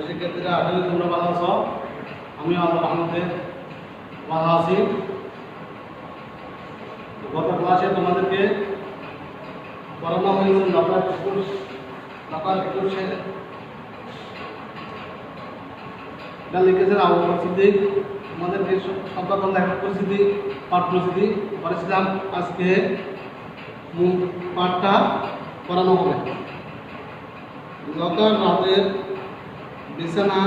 শিক্ষার্থীরা আসলে তোমরা ভালো আছো, আমি আল্লাহ রহমতে ভালো আছি। গত ক্লাসে তোমাদেরকে পড়ানো হয়েছে লকার 21 এটা লিখেছেন আবু বকর সিদ্দিক। তোমাদেরকে সংখ্যাতন লেখার পরিস্থিতি পাঠ পরিস্থিতি করেছিলাম। আজকে মূল পাঠটা পড়ানো হবে। লকার রাতের বিছানা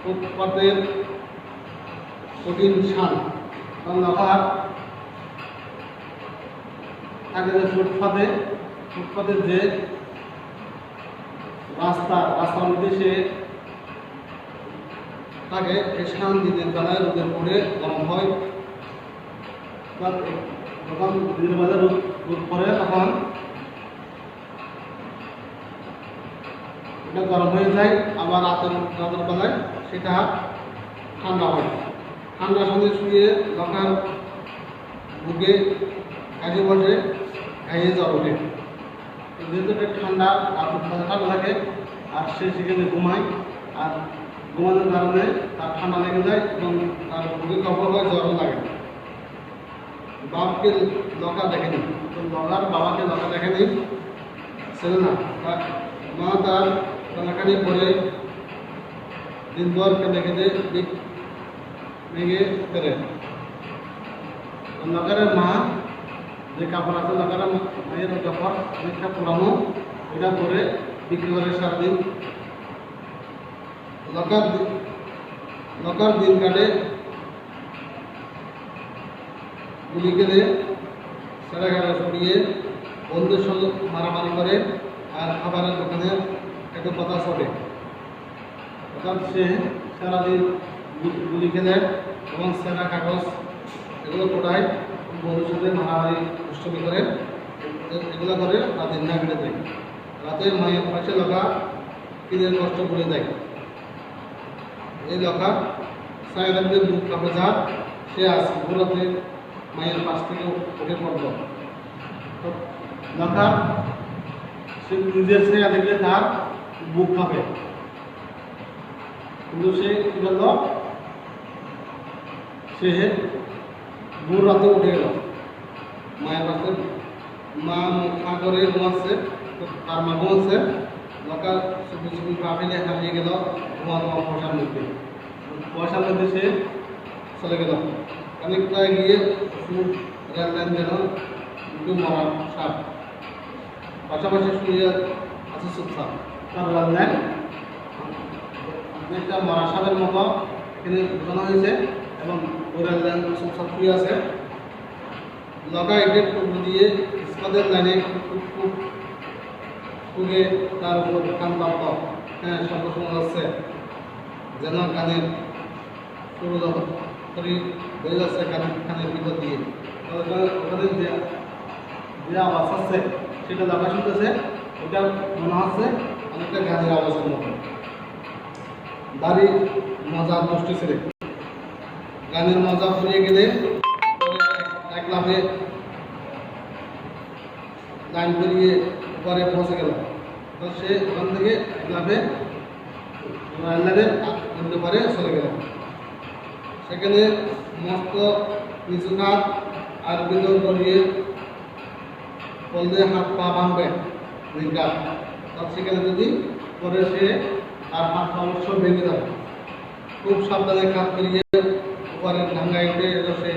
ফুটপাতের কঠিন শান, কারণ লকার থাকে যে ফুটপাতের যে রাস্তার মধ্যে সে থাকে, এই শান দিনের বেলায় রোদের পড়ে গরম হয়। যখন দিনের বেলায় রোদ পড়ে তখন এটা গরম হয়ে যায়, আবার রাতের বেলায় সেটা ঠান্ডা হয়। ঠান্ডার সঙ্গে শুয়ে লকার বুকে কাজে বসে গায়ে জ্বর ওঠে। যেহেতু এটা ঠান্ডা থাকে আর সে সেখানে ঘুমায়, আর ঘুমানোর কারণে তার ঠান্ডা লেগে যায় এবং তার বুকে কফল হয়, জ্বরও লাগে। বাপকে লকা দেখেনি, বাবাকে লকা দেখেনি, ছেলে না, মা তার কানাকানি পরে দিনভর কেঁদে কেঁদে ভেঙে ফেরে। লকারের মা যে কাপড় আছে, লকারের মায়ের কাপড় অনেকটা পুরানো, এটা পরে বিক্রি করে সারাদিন। লকার দিন কাটে গুলি খেলে, সেরা খেলা ছড়িয়ে বন্ধুর সঙ্গে মারামারি করে, আর খাবারের দোকানে একটু কথা চলে। অর্থাৎ সে সারাদিন গুলি খেলে এবং সেরা কাগজ এগুলো কোটায় বন্ধুর সাথে মারামারি দুষ্টমি করে, এগুলো করে রাতের না কেটে দেয়। রাতে মায়ের পাশে লকা কিনের কষ্ট করে দেয়। এই লকা সায়রাদের মুখ কাপড়ে যা সে আজ ঘোরাতে মায়ের পাশ থেকে উঠে পড়ল। লকা সে নিজের ছায়া দেখলে তার বুক কাঁপে, কিন্তু সে কি করল, সে ভোর রাতে উঠে গেল মায়ের পাশে। মা খা করে ঘুমাচ্ছে, তার মা ঘুমাচ্ছে। লকা চুপি চুপি পা ফেলে হারিয়ে গেল ঘুমানো পয়সার মধ্যে সে চলে গেল। খানিকটা গিয়ে রেল লাইন যেন একটু মরার সাপ পাশাপাশি শুয়ে আছে চুপচাপ। তার রেল লাইন অনেকটা মরা সাপের মতো এখানে বোঝানো হয়েছে এবং ওই রেল লাইন চুপচাপ শুয়ে আছে। লকা এটের টুকরো দিয়ে ইস্পাতের লাইনে ফুগে তার উপর কান প্রাপ্ত শব্দ শোনা যাচ্ছে, যেন কানের সরু হয়ে যাচ্ছে কানের ভিতর দিয়ে। ওখানে যে আওয়াজ আসছে সেটা লকা শুনতেছে, ওটা মনে হচ্ছে অনেকটা গানের আওয়াজের মতো। বাড়ি মজা নষ্ট ছেড়ে গানের মজা ফুরিয়ে গেলে এক লাফে লাইন পেরিয়ে পরে পৌঁছে গেল। তো সে ওখান থেকে এক লাফে লাইনের উল্টো পারে চলে গেল। সেখানে মস্ত নিচু কাঠ আর ভিতর করিয়ে বলতে হাত পা ভাঙবে নির্গাত। তখন সেখানে যদি পরে সে তার হাত পা অবশ্য ভেঙে যাবে। খুব সাবধানে কাঠ পেরিয়ে উপরে ডাঙ্গায় উঠে এলো সে।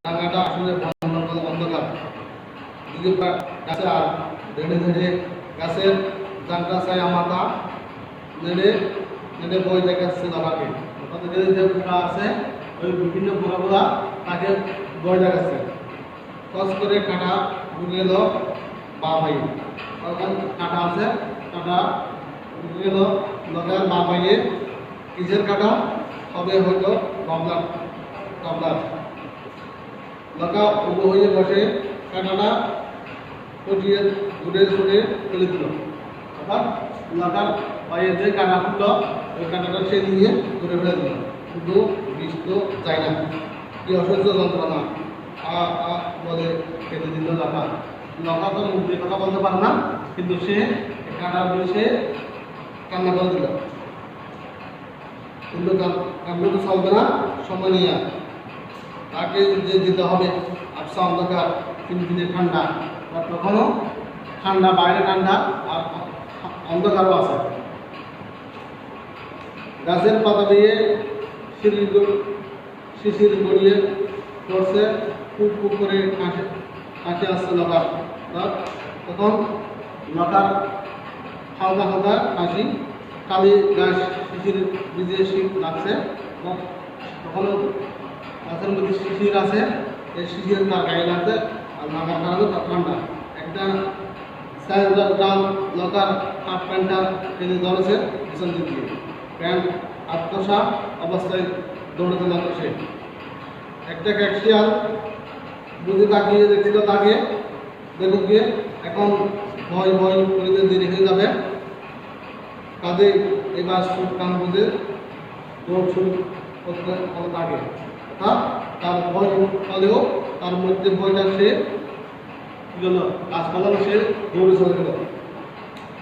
ডাঙ্গাটা আসলে অন্ধকার, যদি গাছে আর ধীরে ধীরে গাছের জানটা চাই মাথা নেড়ে নেড়ে বই দেখাচ্ছে লকাকে। যে পোকা আছে ওই বিভিন্ন পোকাগুলা তাকে বই দেখাচ্ছে। কস করে কাটা ঢুকে গেল বা ভাই, তখন কাটা আছে, কাটা ঢুকে গেল লকার বা ভাইয়ে। কিসের কাটা হবে হয়তো গাবলার। লকা উবু হয়ে বসে কাটাটা পটিয়ে ঘুরে ছুটে ফেলে দিল। অর্থাৎ লকার পায়ে যে কাটা ফুটল ওই কাটাটা সে নিয়ে ঘুরে ফেলে দিল, কিন্তু বিষ তো যায় না। কি অসহ্য যন্ত্রণা! বলে কেটে দিল লকা। লতা তো মুখ দিয়ে কথা বলতে পারে না, কিন্তু সে কাঁটার বলে সে কান্না করে দিল, কিন্তু কান্না তো চলবে না, সময় নিয়ে তাকে যে যেতে হবে আবসা অন্ধকার, 3 দিনের ঠান্ডা, আর তখনও ঠান্ডা, বাইরে ঠান্ডা আর অন্ধকারও আছে। গাছের পাতা দিয়ে শিশির গড়িয়ে পড়ছে, খুব খুব করে কাছে আসছে লতার। তখন লতার হালকা হালকা কাশি, কালি গাছ শিশির ভিজে শীত লাগছে, তখনও গাছের মধ্যে শিশির আছে, এই শিশির তার গায়ে লাগছে, আর লাগার কারণে তার ঠান্ডা। একটা ডাল লতার হাফ প্যান্টটা টেনে ধরেছে পিছন দিক দিয়ে, প্যান্ট আত্মসা অবস্থায় দৌড়াতে লাগলো সে। একটা ক্যাকশিয়াল বুঝে তাকিয়ে দেখছিল তাকে, দেখুক গিয়ে এখন ভয় ভয় করিতে দেরি হয়ে যাবে, কাজে এবার সুখ কান বুঝে দৌড় শুরু করতে হবে তাকে। তার ভয় হলেও তার মধ্যে ভয়টা সে গাছপালা সে দৌড়ে চলে গেল,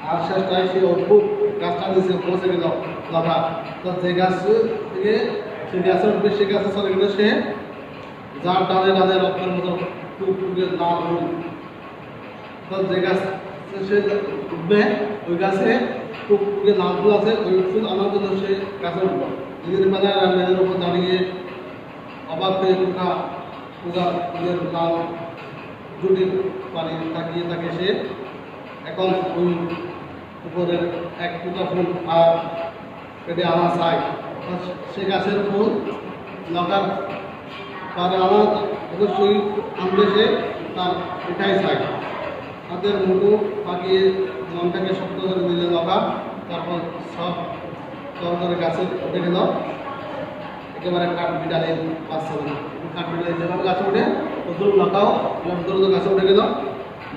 আর শেষটায় সে অদ্ভুত গাছটা নিচে পৌঁছে গেল লতা। তো যে গাছ থেকে সে গাছের উঠবে, সে গাছে চলে গেল সে, যার ডালে ডালে রক্তের মতো টুকটুকে লাল হল। তো যে গাছ সে উঠবে, ওই গাছে টুকটুকে লাল ফুল আছে, ওই ফুল আনার জন্য সে গাছে উঠল। দিনের বেলায় মেয়েদের উপর দাঁড়িয়ে অবাক হয়ে টুকা টুকা ফুলের লাল জুটির পানি তাকিয়ে থাকে সে। এখন ওই উপরের এক টুকা ফুল আর কেটে আনা চাই, সে গাছের ফুল লতার পারে আনা অবশ্যই আনবে সে, তার এটাই চাই। তাদের মুখো পাকিয়ে মনটাকে শক্ত করে দিলে লতা, তারপর সব তরতরে গাছে উঠে গেল, একেবারে কাঠ বিড়ালে বাচ্চা না, কাঠ বিড়ালে যেভাবে গাছে ওঠে ওদের লতাও দ্রুত গাছে উঠে গেল।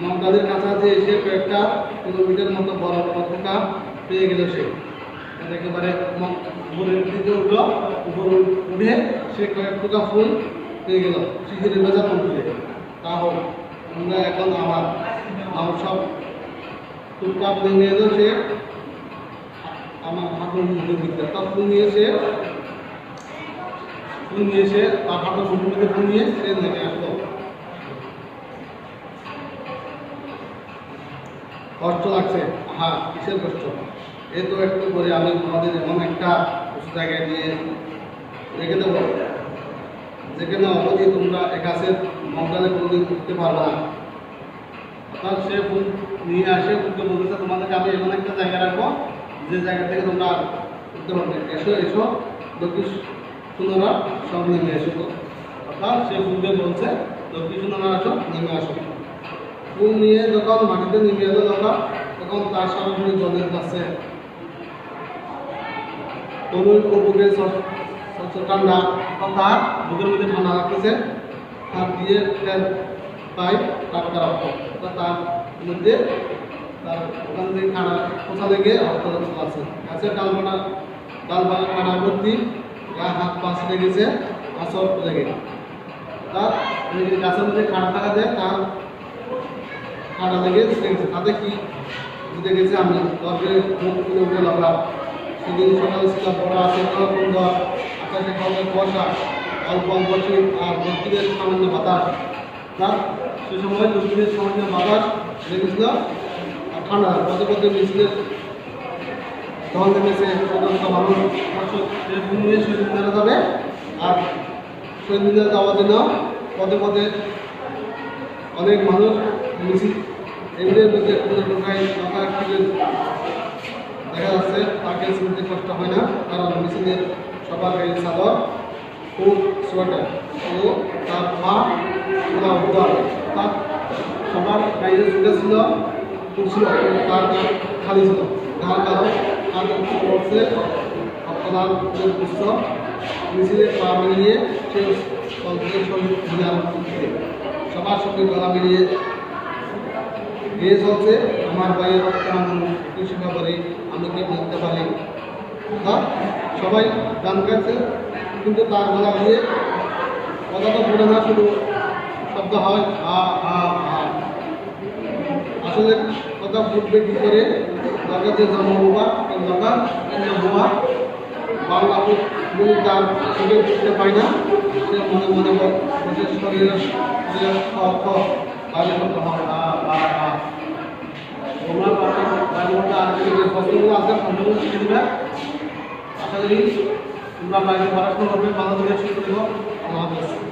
মমতাদের কাছাকাছি এসে কয়েকটা কিলোমিটার মতো বড় বড় পোকা পেয়ে গেল সে, একেবারে উপরের দিকে উঠল, উপরে উঠে সে কয়েক পোকা ফুল পেয়ে গেল শিশিরের ভেজা ফুলে। তা হোক, আমরা এখন আমার সব টুকটাপ নিয়ে এলো সে, আমার হাঁটুর মুখের দিকে সব ফুল নিয়ে এসে তার হাঁটুর মুখের মধ্যে ফুল নিয়ে সে নেমে আসলো। কষ্ট লাগছে, হ্যাঁ কিসের কষ্ট, এ তো একটু করে আমি তোমাদের এমন একটা উঁচু জায়গায় নিয়ে রেখে দেবো যেখানে অবধি তোমরা এক গাছের মঙ্গলে কোনোদিন উঠতে পারবে না। অর্থাৎ সে ফুল নিয়ে আসে, ফুলকে বলতেছে তোমাদেরকে আমি এমন একটা জায়গায় রাখবো যে জায়গা থেকে তোমরা উঠতে পারবে, এসো এসো লক্ষ্মী সুন্দরা সব নেমে এসো। অর্থাৎ সে ফুলকে বলছে লক্ষ্মী সুন্দরা আসো, নেমে আসো। ফুল নিয়ে যখন মাটিতে নেমে এলো লতা, তখন তার সামনে জলের কাছে তরুণ কপুকে ঠান্ডা, তার বুকের মধ্যে ঠান্ডা লাগতেছে, হাত দিয়ে পাই টাটকা রক্ত, তার মধ্যে তার ওখান থেকে ঠান্ডা কোথা লেগে রক্ত লাগছে। গাছের ডালপালা কাটা ভর্তি, গায়ে হাত পা ছিঁড়ে গেছে, আসর লেগে তার গাছের মধ্যে খাড়া থাকা যায়, তার খাড়া লেগে ছিঁড়ে গেছে। তাতে কি বুঝে গেছে আমি দরকারে মুখ তুলে উঠে লাগলাম। সেদিন সকালে ছিল বড় আছে সুন্দর, আকাশে কমের বর্ষা, অল্প অল্প শীত আর দক্ষিণের সামান্য বাতাস। তার সে সময় দক্ষিণের সামান্য বাতাস লেগেছিল আর ঠান্ডা পদে পদে মিছিলের দল নেমেছে সমস্ত মানুষ নিয়ে শহীদ মিনারে যাবে, আর শহীদ মিনারে যাওয়ার জন্য পদে পদে অনেক মানুষ মিছিল এগুলোর মধ্যে দেখা যাচ্ছে তাকে চিনতে কষ্ট হয় না, কারণ মিছিলের সবার গায়ে চাদর, খুব সোয়েটার ও তার পা পুরা উদ্ধার, তার সবার গায়ে চুলে ছিল ছিল, তার খালি ছিল, যার কারণ তার করছে আপনার পুষ্ট মিছিলের পা মিলিয়ে সে শহীদ মিনার সবার সঙ্গে গলা মিলিয়ে গিয়ে চলছে আমার ভাইয়ের কৃষিকা করি আমি কি বলতে পারি। সবাই গান গাইছে, কিন্তু তার গলা দিয়ে কথা তো পড়ে না, শুধু শব্দ হয় হা হা হা। আসলে কথা ফুটবে কী করে দরকার যে জন্মভূয়া দরকার জন্মভূয়া বাংলা মূল তার থেকে বুঝতে পারি না সে মনে মনে বসে শরীরের অর্থ বাইরে করতে হবে তোমরা বাইরে করতে আজকে যে শব্দগুলো আছে শব্দগুলো শিখে দেবে আশা করি তোমরা বাইরে পড়াশোনা করবে ভালো করে শিখে দেবো আল্লাহ হাফেজ।